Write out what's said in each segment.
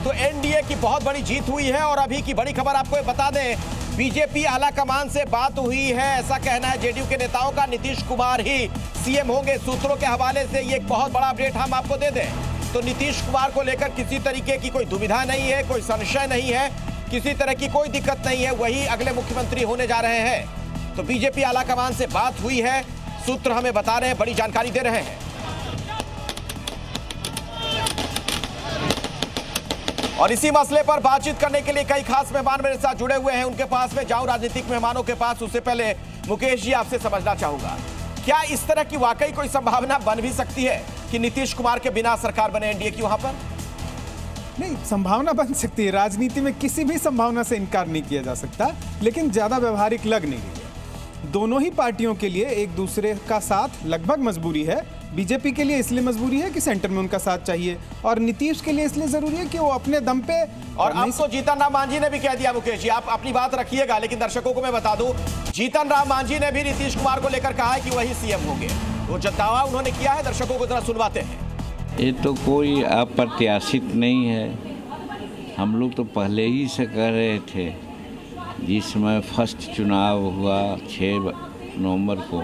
तो एनडीए की बहुत बड़ी जीत हुई है। और अभी की बड़ी खबर आपको बता दें, बीजेपी आला कमान से बात हुई है, ऐसा कहना है जेडीयू के नेताओं का। नीतीश कुमार ही सीएम होंगे। सूत्रों के हवाले से ये एक बहुत बड़ा अपडेट हम आपको दे दें तो नीतीश कुमार को लेकर किसी तरीके की कोई दुविधा नहीं है, कोई संशय नहीं है, किसी तरह की कोई दिक्कत नहीं है। वही अगले मुख्यमंत्री होने जा रहे हैं। तो बीजेपी आला कमान से बात हुई है, सूत्र हमें बता रहे हैं, बड़ी जानकारी दे रहे हैं। और इसी मसले पर बातचीत करने के लिए कई खास मेहमान मेरे साथ जुड़े हुए हैं। उनके पास में जाऊं राजनीतिक मेहमानों के पास, उससे पहले मुकेश जी आपसे समझना चाहूंगा, क्या इस तरह की वाकई कोई संभावना बन भी सकती है कि नीतीश कुमार के बिना सरकार बने एनडीए की वहां पर? नहीं, संभावना बन सकती है। राजनीति में किसी भी संभावना से इनकार नहीं किया जा सकता, लेकिन ज्यादा व्यवहारिक लग नहीं रही है। दोनों ही पार्टियों के लिए एक दूसरे का साथ लगभग मजबूरी है। बीजेपी के लिए इसलिए मजबूरी है कि सेंटर में उनका साथ चाहिए, और नीतीश के लिए इसलिए जरूरी है कि वो अपने दम पे। और अब तो जीतन राम मांझी ने भी कह दिया, मुकेश जी आप अपनी बात रखिएगा, लेकिन दर्शकों को मैं बता दूं, जीतन राम मांझी ने भी नीतीश कुमार को लेकर कहा है कि वही सीएम होंगे। वो दावा उन्होंने किया है, दर्शकों को जरा सुनवाते हैं। ये तो कोई अप्रत्याशित नहीं है। हम लोग तो पहले ही से कह रहे थे, जिस समय फर्स्ट चुनाव हुआ 6 नवंबर को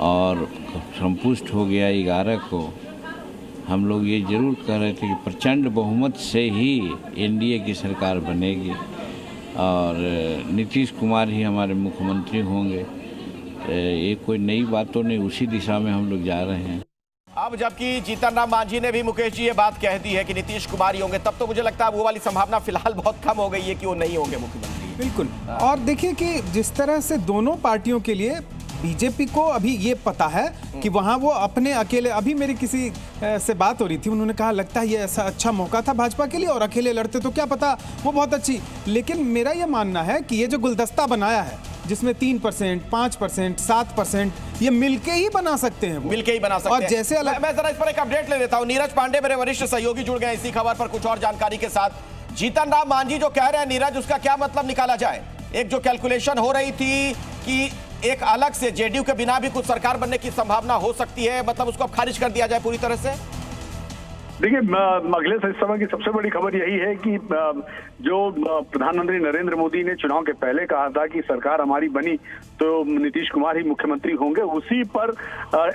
और संपुष्ट हो गया 11 को, हम लोग ये जरूर कह रहे थे कि प्रचंड बहुमत से ही एनडीए की सरकार बनेगी और नीतीश कुमार ही हमारे मुख्यमंत्री होंगे। ये कोई नई बात तो नहीं, उसी दिशा में हम लोग जा रहे हैं। अब जबकि जीतन राम मांझी ने भी मुकेश जी ये बात कह दी है कि नीतीश कुमार ही होंगे, तब तो मुझे लगता है वो वाली संभावना फिलहाल बहुत कम हो गई है कि वो नहीं होंगे मुख्यमंत्री। बिल्कुल। और देखिए कि जिस तरह से दोनों पार्टियों के लिए, बीजेपी को अभी ये पता है कि वहां वो अपने अकेले, अभी मेरी किसी से बात हो रही थी, उन्होंने कहा लगता है ये ऐसा अच्छा मौका था भाजपा के लिए, और अकेले लड़ते तो क्या पता वो बहुत अच्छी। लेकिन मेरा ये मानना है कि ये जो गुलदस्ता बनाया है, जिसमें 3%, 5%, 7%, ये मिलके ही बना सकते हैं, मिलके ही बना सकते और हैं। जैसे अलग मैं जरा इस पर एक अपडेट ले लेता हूं। नीरज पांडे मेरे वरिष्ठ सहयोगी जुड़ गए इसी खबर पर कुछ और जानकारी के साथ। जीतन राम मांझी जो कह रहे हैं नीरज, उसका क्या मतलब निकाला जाए? एक जो कैलकुलेशन हो रही थी कि एक अलग से जेडीयू के बिना भी कुछ सरकार बनने की संभावना हो सकती है, मतलब उसको अब खारिज कर दिया जाए पूरी तरह से? देखिए, अगले समय की सबसे बड़ी खबर यही है कि जो प्रधानमंत्री नरेंद्र मोदी ने चुनाव के पहले कहा था कि सरकार हमारी बनी तो नीतीश कुमार ही मुख्यमंत्री होंगे, उसी पर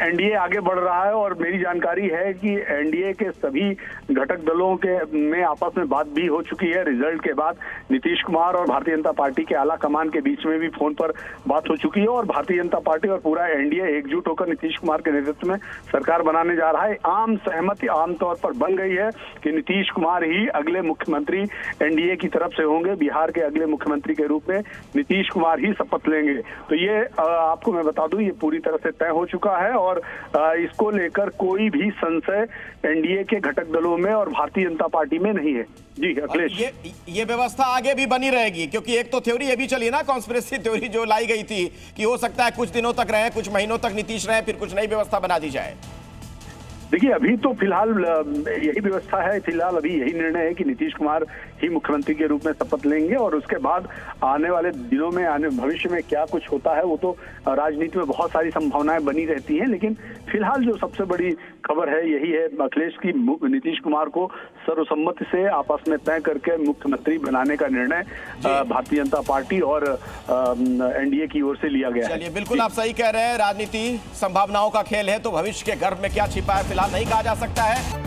एनडीए आगे बढ़ रहा है। और मेरी जानकारी है कि एनडीए के सभी घटक दलों के में आपस में बात भी हो चुकी है। रिजल्ट के बाद नीतीश कुमार और भारतीय जनता पार्टी के आला कमान के बीच में भी फोन पर बात हो चुकी है, और भारतीय जनता पार्टी और पूरा एनडीए एकजुट होकर नीतीश कुमार के नेतृत्व में सरकार बनाने जा रहा है। आम सहमति आमतौर पर बन गई है कि नीतीश कुमार ही अगले मुख्यमंत्री एनडीए की तरफ से होंगे। बिहार के अगले मुख्यमंत्री के रूप में नीतीश कुमार ही शपथ लेंगे। तो ये आपको मैं बता दूं, ये पूरी तरह से तय हो चुका है, और इसको लेकर कोई भी संशय एनडीए के घटक दलों में और भारतीय जनता पार्टी में नहीं है। जी अखिलेश, ये व्यवस्था आगे भी बनी रहेगी, क्योंकि एक तो थ्योरी ये भी चली ना, कॉन्स्पिरेसी थ्योरी जो लाई गई थी कि हो सकता है कुछ दिनों तक रहे, कुछ महीनों तक नीतीश रहे, फिर कुछ नई व्यवस्था बना दी जाए। देखिए, अभी तो फिलहाल यही व्यवस्था है, फिलहाल अभी यही निर्णय है कि नीतीश कुमार ही मुख्यमंत्री के रूप में शपथ लेंगे, और उसके बाद आने वाले दिनों में, आने भविष्य में क्या कुछ होता है वो तो राजनीति में बहुत सारी संभावनाएं बनी रहती हैं। लेकिन फिलहाल जो सबसे बड़ी खबर है यही है अखिलेश की, नीतीश कुमार को सर्वसम्मति से आपस में तय करके मुख्यमंत्री बनाने का निर्णय भारतीय जनता पार्टी और एनडीए की ओर से लिया गया है। चलिए, बिल्कुल आप सही कह रहे हैं, राजनीति संभावनाओं का खेल है, तो भविष्य के गर्भ में क्या छिपा है फिलहाल नहीं कहा जा सकता है।